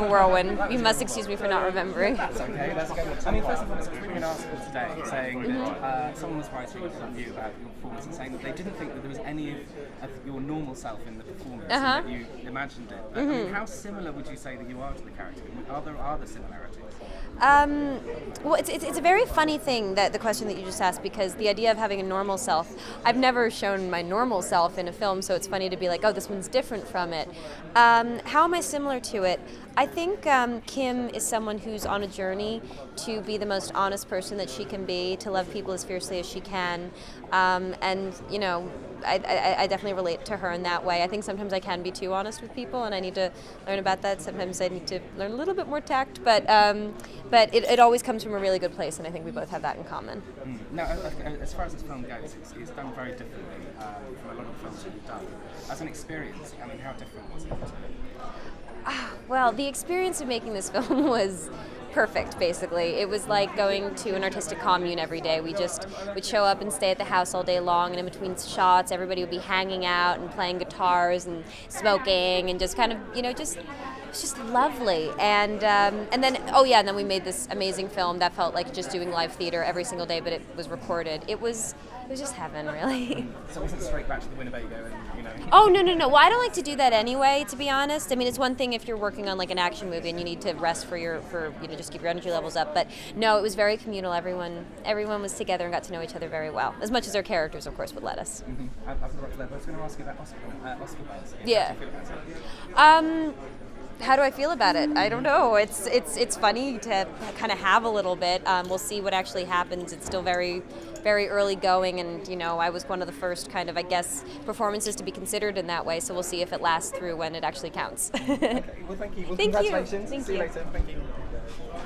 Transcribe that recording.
Whirlwind. You must excuse me for not remembering. That's okay, let's go. I mean, first of all, it's reading an article today saying that someone was writing a review about your performance and saying that they didn't think that there was any of your normal self in the performance and that you imagined it. I mean, how similar would you say that you are to the character? Are there similarities? Well, it's a very funny thing, that the question that you just asked, because the idea of having a normal self, I've never shown my normal self in a film, so it's funny to be like, oh, this one's different from it. How am I similar to it? I think Kim is someone who's on a journey to be the most honest person that she can be, to love people as fiercely as she can, and you know, I definitely relate to her in that way. I think sometimes I can be too honest with people, and I need to learn about that. Sometimes I need to learn a little bit more tact, but it always comes from a really good place, and I think we both have that in common. Now, as far as this film goes, it's done very differently from a lot of the films that you've done. As an experience, I mean, how different was it? Well, the experience of making this film was perfect, basically. It was like going to an artistic commune every day. We just would show up and stay at the house all day long, and in between shots, everybody would be hanging out and playing guitars and smoking and just kind of, you know, it's just lovely. And then we made this amazing film that felt like just doing live theater every single day, but it was recorded. It was just heaven, really. So was it straight back to the Winnebago and, you know? Oh, no. Well, I don't like to do that anyway, to be honest. I mean, it's one thing if you're working on like an action movie and you need to rest for just keep your energy levels up. But no, it was very communal. Everyone was together and got to know each other very well, as much as our characters, of course, would let us. I was going to ask you about Oscar buzz. Yeah. How do I feel about it? I don't know. It's funny to kind of have a little bit. We'll see what actually happens. It's still very, very early going, and you know, I was one of the first kind of, I guess, performances to be considered in that way. So we'll see if it lasts through when it actually counts. Okay. Well, thank you. Well, Thank you. congratulations. Thank See you you. later. Thank you.